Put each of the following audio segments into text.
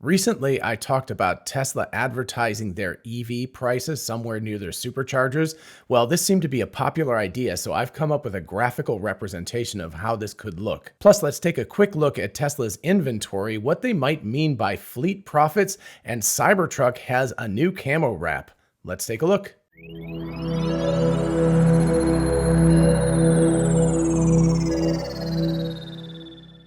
Recently, I talked about Tesla advertising their EV prices somewhere near their superchargers. Well, this seemed to be a popular idea, so I've come up with a graphical representation of how this could look. Plus, let's take a quick look at Tesla's inventory, what they might mean by fleet profits, and Cybertruck has a new camo wrap. Let's take a look.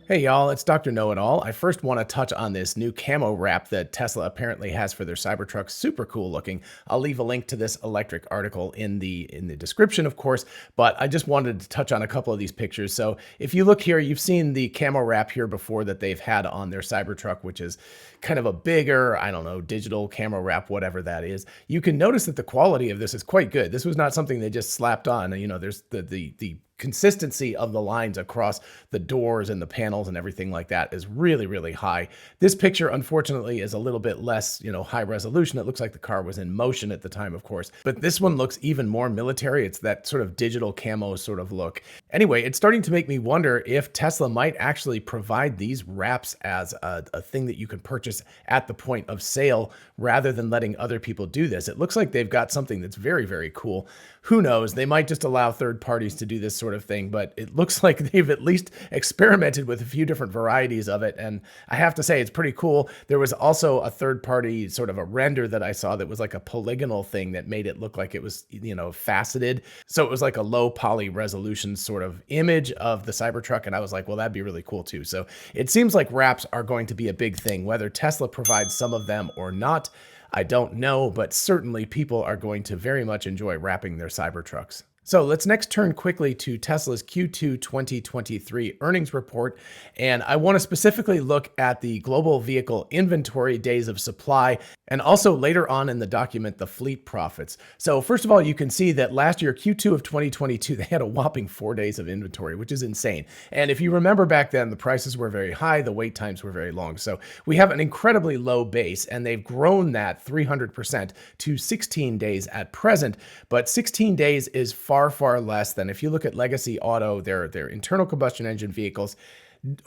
Hey y'all, it's Dr. Know-It-All. I first want to touch on this new camo wrap that Tesla apparently has for their Cybertruck. Super cool looking. I'll leave a link to this electric article in the description, of course, but I just wanted to touch on a couple of these pictures. So if you look here, you've seen the camo wrap here before that they've had on their Cybertruck, which is kind of a bigger, I don't know, digital camo wrap, whatever that is. You can notice that the quality of this is quite good. This was not something they just slapped on. You know, there's the consistency of the lines across the doors and the panels and everything like that is really, really high. This picture, unfortunately, is a little bit less, high resolution. It looks like the car was in motion at the time, of course, but this one looks even more military. It's that sort of digital camo sort of look. Anyway, it's starting to make me wonder if Tesla might actually provide these wraps as a thing that you can purchase at the point of sale rather than letting other people do this. It looks like they've got something that's very, very cool. Who knows? They might just allow third parties to do this sort of thing, but it looks like they've at least experimented with a few different varieties of it. And I have to say, it's pretty cool. There was also a third party sort of a render that I saw that was like a polygonal thing that made it look like it was, faceted. So it was like a low poly resolution sort of image of the Cybertruck. And I was like, well, that'd be really cool too. So it seems like wraps are going to be a big thing, whether Tesla provides some of them or not. I don't know, but certainly people are going to very much enjoy wrapping their Cybertrucks. So let's next turn quickly to Tesla's Q2 2023 earnings report. And I want to specifically look at the global vehicle inventory days of supply, and also later on in the document, the fleet profits. So first of all, you can see that last year, Q2 of 2022, they had a whopping 4 days of inventory, which is insane. And if you remember back then, the prices were very high, the wait times were very long. So we have an incredibly low base, and they've grown that 300% to 16 days at present. But 16 days is far less than if you look at legacy auto, their internal combustion engine vehicles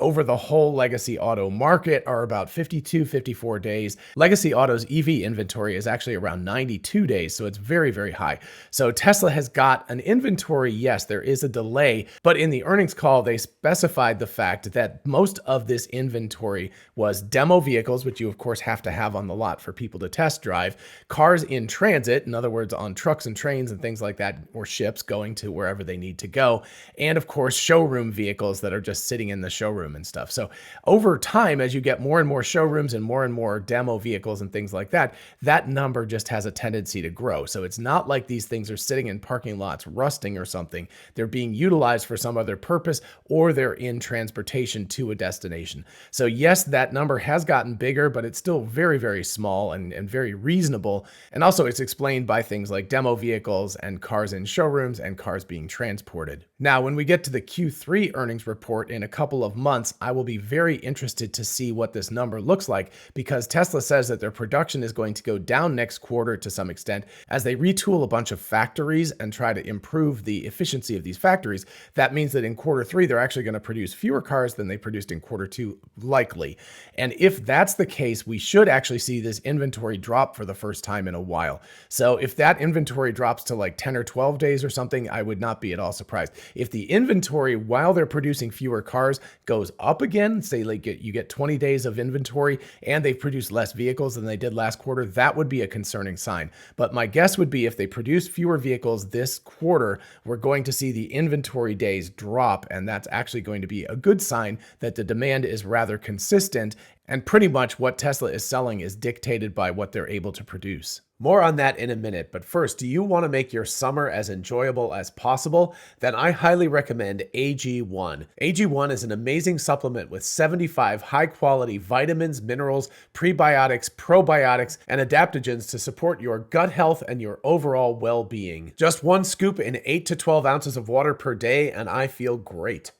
over the whole legacy auto market are about 52, 54 days. Legacy auto's EV inventory is actually around 92 days, so it's very, very high. So Tesla has got an inventory, yes, there is a delay, but in the earnings call, they specified the fact that most of this inventory was demo vehicles, which you of course have to have on the lot for people to test drive, cars in transit, in other words, on trucks and trains and things like that, or ships going to wherever they need to go, and of course, showroom vehicles that are just sitting in the showroom and stuff. So over time, as you get more and more showrooms and more demo vehicles and things like that, that number just has a tendency to grow. So it's not like these things are sitting in parking lots rusting or something. They're being utilized for some other purpose, or they're in transportation to a destination. So yes, that number has gotten bigger, but it's still very, very small and very reasonable. And also it's explained by things like demo vehicles and cars in showrooms and cars being transported. Now, when we get to the Q3 earnings report in a couple of months, I will be very interested to see what this number looks like, because Tesla says that their production is going to go down next quarter to some extent as they retool a bunch of factories and try to improve the efficiency of these factories. That means that in quarter 3, they're actually going to produce fewer cars than they produced in quarter 2, likely. And if that's the case, we should actually see this inventory drop for the first time in a while. So if that inventory drops to like 10 or 12 days or something, I would not be at all surprised. If the inventory, while they're producing fewer cars, goes up again, say like you get 20 days of inventory and they've produced less vehicles than they did last quarter, that would be a concerning sign. But my guess would be if they produce fewer vehicles this quarter, we're going to see the inventory days drop, and that's actually going to be a good sign that the demand is rather consistent, and pretty much what Tesla is selling is dictated by what they're able to produce. More on that in a minute, but first, do you want to make your summer as enjoyable as possible? Then I highly recommend AG1. AG1 is an amazing supplement with 75 high-quality vitamins, minerals, prebiotics, probiotics, and adaptogens to support your gut health and your overall well-being. Just one scoop in 8 to 12 ounces of water per day, and I feel great.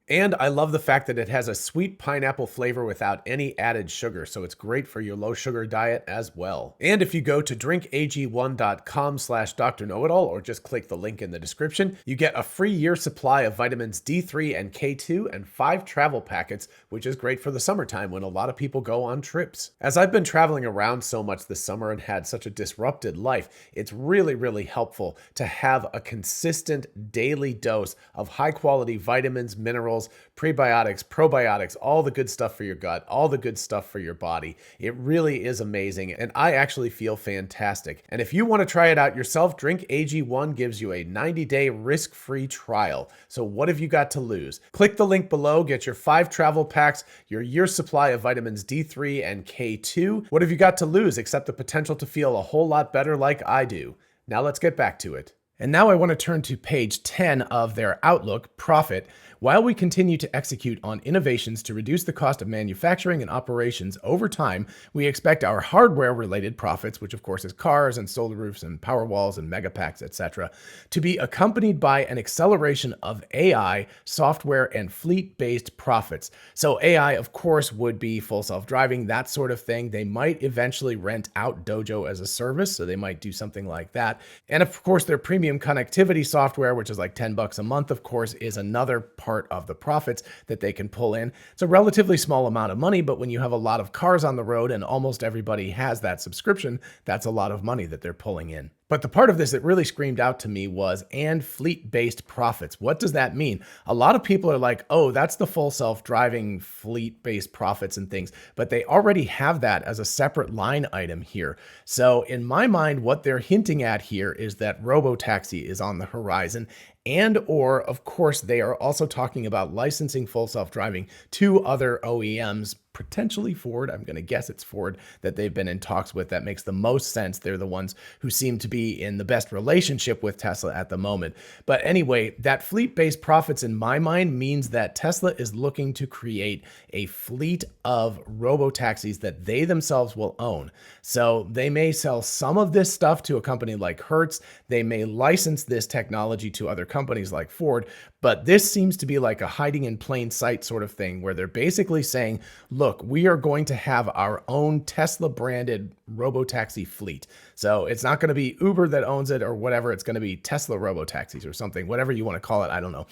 And I love the fact that it has a sweet pineapple flavor without any added sugar, so it's great for your low sugar diet as well. And if you go to drinkag1.com/Dr. Know-It-All or just click the link in the description, you get a free year supply of vitamins D3 and K2 and 5 travel packets, which is great for the summertime when a lot of people go on trips. As I've been traveling around so much this summer and had such a disrupted life, it's really, really helpful to have a consistent daily dose of high quality vitamins, minerals, prebiotics, probiotics, all the good stuff for your gut, all the good stuff for your body. It really is amazing, and I actually feel fantastic. And if you want to try it out yourself, Drink AG1 gives you a 90-day risk-free trial. So what have you got to lose? Click the link below, get your 5 travel packs, your year's supply of vitamins D3 and K2. What have you got to lose except the potential to feel a whole lot better like I do? Now let's get back to it. And now I want to turn to page 10 of their Outlook, Profit. While we continue to execute on innovations to reduce the cost of manufacturing and operations over time, we expect our hardware-related profits, which of course is cars and solar roofs and power walls and megapacks, etc., to be accompanied by an acceleration of AI, software, and fleet-based profits. So AI, of course, would be full self-driving, that sort of thing. They might eventually rent out Dojo as a service, so they might do something like that. And of course, their premium connectivity software, which is like $10 a month, of course, is another part of the profits that they can pull in. It's a relatively small amount of money, but when you have a lot of cars on the road and almost everybody has that subscription, that's a lot of money that they're pulling in. But the part of this that really screamed out to me was, and fleet-based profits. What does that mean? A lot of people are like, oh, that's the full self-driving fleet-based profits and things, but they already have that as a separate line item here. So in my mind, what they're hinting at here is that robotaxi is on the horizon, and or, of course, they are also talking about licensing full self-driving to other OEMs, potentially Ford. I'm going to guess it's Ford that they've been in talks with. That makes the most sense. They're the ones who seem to be in the best relationship with Tesla at the moment. But anyway, that fleet-based profits in my mind means that Tesla is looking to create a fleet of robo-taxis that they themselves will own. So they may sell some of this stuff to a company like Hertz. They may license this technology to other companies like Ford, but this seems to be like a hiding in plain sight sort of thing where they're basically saying, look, we are going to have our own Tesla branded robotaxi fleet. So it's not going to be Uber that owns it or whatever. It's going to be Tesla robotaxis or something, whatever you want to call it. I don't know.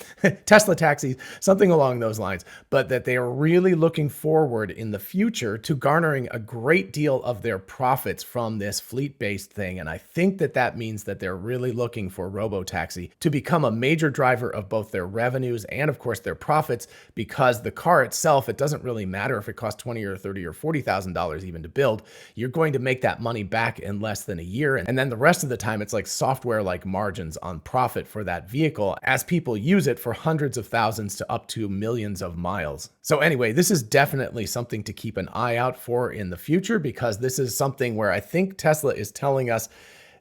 Tesla taxis, something along those lines, but that they are really looking forward in the future to garnering a great deal of their profits from this fleet-based thing. And I think that that means that they're really looking for robotaxi to become a major driver of both their revenues and of course their profits, because the car itself, it doesn't really matter if it costs $20 or $30 or $40,000 even to build. You're going to make that money back in less than a year. And then the rest of the time, it's like software-like margins on profit for that vehicle as people use it for hundreds of thousands to up to millions of miles. So anyway, this is definitely something to keep an eye out for in the future, because this is something where I think Tesla is telling us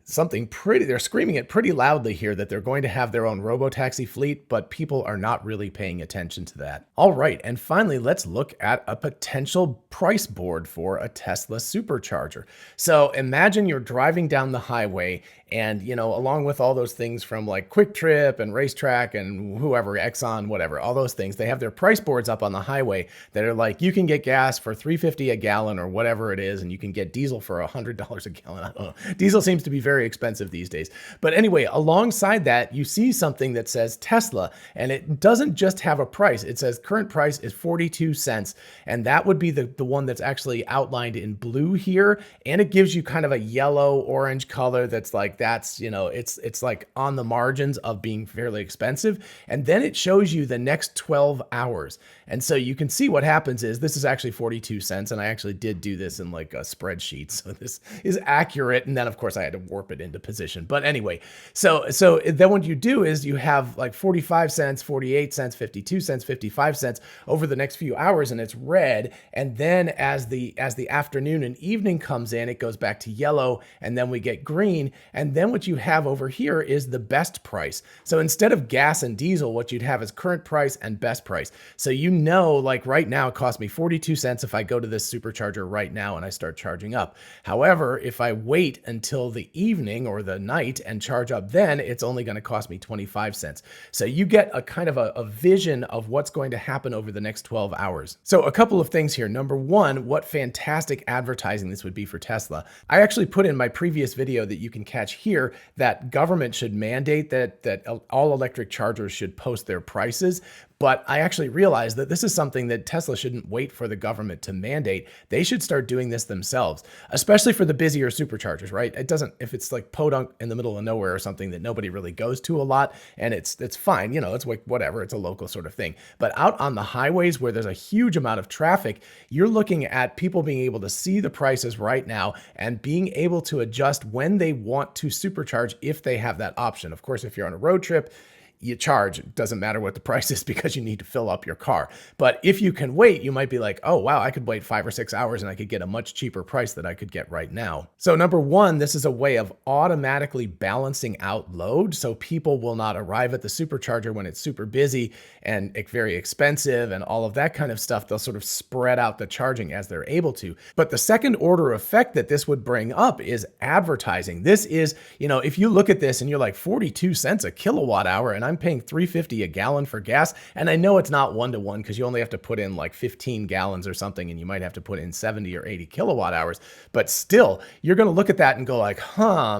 something pretty, they're screaming it pretty loudly here that they're going to have their own robotaxi fleet, but people are not really paying attention to that. All right, and finally, let's look at a potential price board for a Tesla Supercharger. So imagine you're driving down the highway and, you know, along with all those things from like Quick Trip and Racetrack and whoever, Exxon, whatever, all those things, they have their price boards up on the highway that are like, you can get gas for $3.50 a gallon or whatever it is, and you can get diesel for $100 a gallon. I don't know. Diesel seems to be very expensive these days. But anyway, alongside that, you see something that says Tesla, and it doesn't just have a price. It says current price is 42 cents. And that would be the one that's actually outlined in blue here. And it gives you kind of a yellow orange color that's like, that's, you know, it's like on the margins of being fairly expensive. And then it shows you the next 12 hours. And so you can see what happens is this is actually 42 cents. And I actually did do this in like a spreadsheet. So this is accurate. And then of course I had to warp it into position. But anyway, so then what you do is you have like 45 cents, 48 cents, 52 cents, 55 cents over the next few hours, and it's red. And then as the afternoon and evening comes in, it goes back to yellow, and then we get green. And And then what you have over here is the best price. So instead of gas and diesel, what you'd have is current price and best price. So you know, like right now, it costs me 42 cents if I go to this supercharger right now and I start charging up. However, if I wait until the evening or the night and charge up, then it's only going to cost me 25 cents. So you get a kind of a vision of what's going to happen over the next 12 hours. So a couple of things here. Number one, what fantastic advertising this would be for Tesla. I actually put in my previous video that you can catch here that government should mandate that all electric chargers should post their prices. But I actually realized that this is something that Tesla shouldn't wait for the government to mandate. They should start doing this themselves, especially for the busier superchargers, right? It doesn't, if it's like podunk in the middle of nowhere or something that nobody really goes to a lot, and it's fine, you know, it's like whatever, it's a local sort of thing. But out on the highways where there's a huge amount of traffic, you're looking at people being able to see the prices right now and being able to adjust when they want to supercharge if they have that option. Of course, if you're on a road trip, you charge. It doesn't matter what the price is because you need to fill up your car. But if you can wait, you might be like, oh, wow, I could wait 5 or 6 hours and I could get a much cheaper price that I could get right now. So number one, this is a way of automatically balancing out load. So people will not arrive at the supercharger when it's super busy and very expensive and all of that kind of stuff. They'll sort of spread out the charging as they're able to. But the second order effect that this would bring up is advertising. This is, you know, if you look at this and you're like 42 cents a kilowatt hour and I'm paying $3.50 a gallon for gas. And I know it's not 1-to-1 because you only have to put in like 15 gallons or something, and you might have to put in 70 or 80 kilowatt hours. But still, you're going to look at that and go like,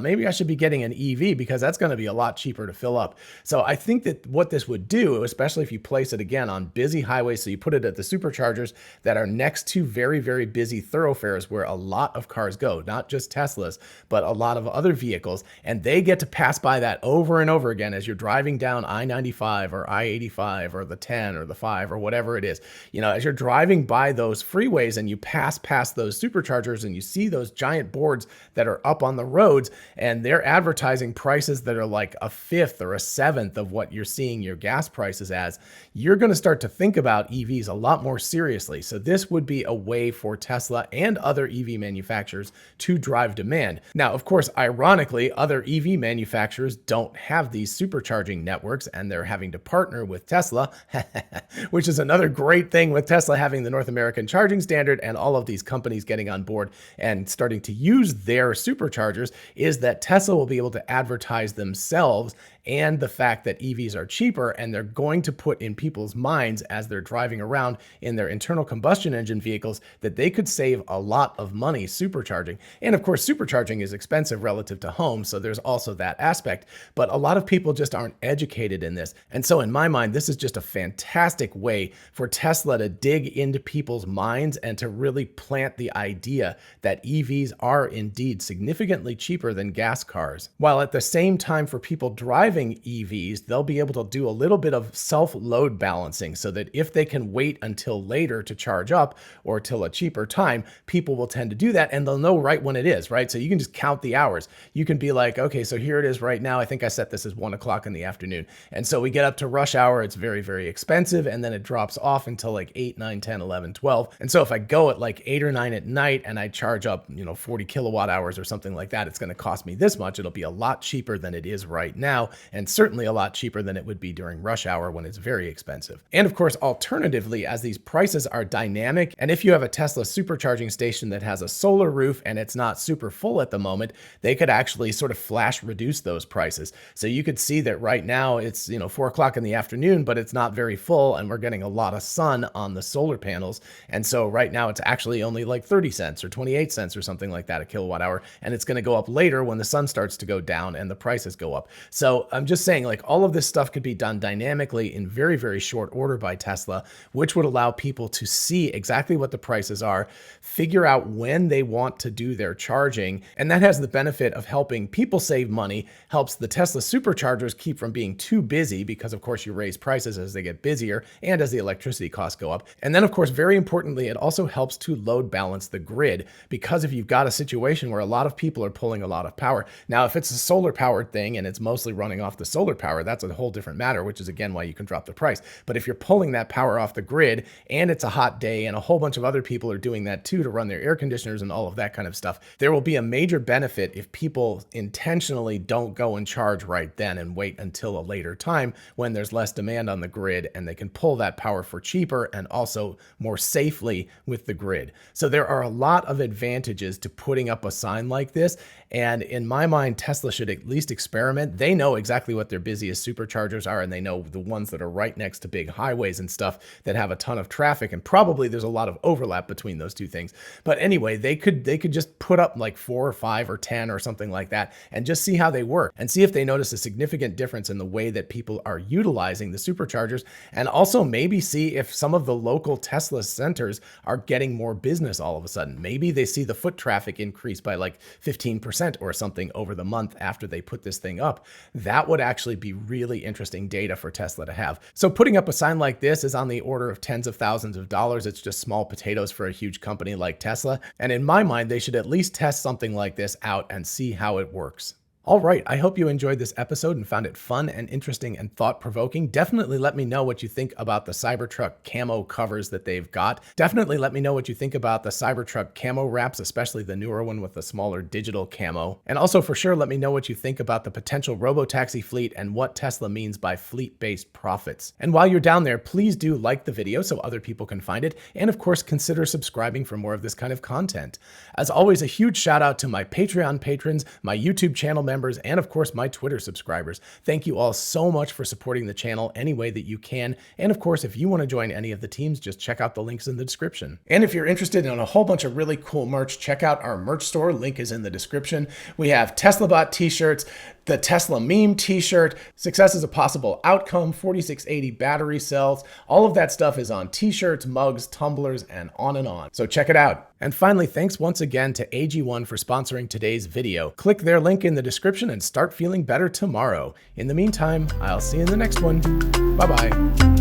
maybe I should be getting an EV because that's going to be a lot cheaper to fill up. So I think that what this would do, especially if you place it again on busy highways, so you put it at the superchargers that are next to very, very busy thoroughfares where a lot of cars go, not just Teslas, but a lot of other vehicles, and they get to pass by that over and over again as you're driving down I-95 or I-85 or the 10 or the 5 or whatever it is. You know, as you're driving by those freeways and you pass past those superchargers and you see those giant boards that are up on the roads and they're advertising prices that are like a fifth or a seventh of what you're seeing your gas prices as, you're going to start to think about EVs a lot more seriously. So this would be a way for Tesla and other EV manufacturers to drive demand. Now, of course, ironically, other EV manufacturers don't have these supercharging networks, and they're having to partner with Tesla, which is another great thing with Tesla having the North American charging standard and all of these companies getting on board and starting to use their superchargers, is that Tesla will be able to advertise themselves and the fact that EVs are cheaper, and they're going to put in people's minds as they're driving around in their internal combustion engine vehicles that they could save a lot of money supercharging. And of course, supercharging is expensive relative to home, so there's also that aspect. But a lot of people just aren't educated in this. And so in my mind, this is just a fantastic way for Tesla to dig into people's minds and to really plant the idea that EVs are indeed significantly cheaper than gas cars. While at the same time, for people driving EVs, they'll be able to do a little bit of self-load balancing so that if they can wait until later to charge up or till a cheaper time, people will tend to do that and they'll know right when it is, right? So you can just count the hours. You can be like, okay, so here it is right now. I think I set this as 1 o'clock in the afternoon. And so we get up to rush hour. It's very, very expensive. And then it drops off until like 8, 9, 10, 11, 12. And so if I go at like 8 or 9 at night and I charge up, 40 kilowatt hours or something like that, it's going to cost me this much. It'll be a lot cheaper than it is right now, and certainly a lot cheaper than it would be during rush hour when it's very expensive. And of course, alternatively, as these prices are dynamic, and if you have a Tesla supercharging station that has a solar roof and it's not super full at the moment, they could actually sort of flash reduce those prices. So you could see that right now it's 4 o'clock in the afternoon, but it's not very full and we're getting a lot of sun on the solar panels. And so right now it's actually only like 30 cents or 28 cents or something like that a kilowatt hour. And it's going to go up later when the sun starts to go down and the prices go up. So I'm just saying, like, all of this stuff could be done dynamically in very, very short order by Tesla, which would allow people to see exactly what the prices are, figure out when they want to do their charging. And that has the benefit of helping people save money, helps the Tesla superchargers keep from being too busy because, of course, you raise prices as they get busier and as the electricity costs go up. And then, of course, very importantly, it also helps to load balance the grid, because if you've got a situation where a lot of people are pulling a lot of power. Now, if it's a solar powered thing and it's mostly running drawing off the solar power, that's a whole different matter, which is again why you can drop the price. But if you're pulling that power off the grid and it's a hot day and a whole bunch of other people are doing that too to run their air conditioners and all of that kind of stuff, there will be a major benefit if people intentionally don't go and charge right then and wait until a later time when there's less demand on the grid and they can pull that power for cheaper and also more safely with the grid. So there are a lot of advantages to putting up a sign like this. And in my mind, Tesla should at least experiment. They know exactly what their busiest superchargers are, and they know the ones that are right next to big highways and stuff that have a ton of traffic. And probably there's a lot of overlap between those two things. But anyway, they could just put up like 4 or 5 or 10 or something like that and just see how they work and see if they notice a significant difference in the way that people are utilizing the superchargers, and also maybe see if some of the local Tesla centers are getting more business all of a sudden. Maybe they see the foot traffic increase by like 15% or something over the month after they put this thing up. That would actually be really interesting data for Tesla to have. So putting up a sign like this is on the order of tens of thousands of dollars. It's just small potatoes for a huge company like Tesla. And in my mind, they should at least test something like this out and see how it works. All right, I hope you enjoyed this episode and found it fun and interesting and thought-provoking. Definitely let me know what you think about the Cybertruck camo covers that they've got. Definitely let me know what you think about the Cybertruck camo wraps, especially the newer one with the smaller digital camo. And also for sure, let me know what you think about the potential robotaxi fleet and what Tesla means by fleet-based profits. And while you're down there, please do like the video so other people can find it. And of course, consider subscribing for more of this kind of content. As always, a huge shout out to my Patreon patrons, my YouTube channel members, and of course my Twitter subscribers. Thank you all so much for supporting the channel any way that you can. And of course, if you want to join any of the teams, just check out the links in the description. And if you're interested in a whole bunch of really cool merch, check out our merch store. Link is in the description. We have TeslaBot t-shirts, the Tesla meme t-shirt, Success is a Possible Outcome, 4680 battery cells. All of that stuff is on t-shirts, mugs, tumblers, and on and on. So check it out. And finally, thanks once again to AG1 for sponsoring today's video. Click their link in the description and start feeling better tomorrow. In the meantime, I'll see you in the next one. Bye-bye.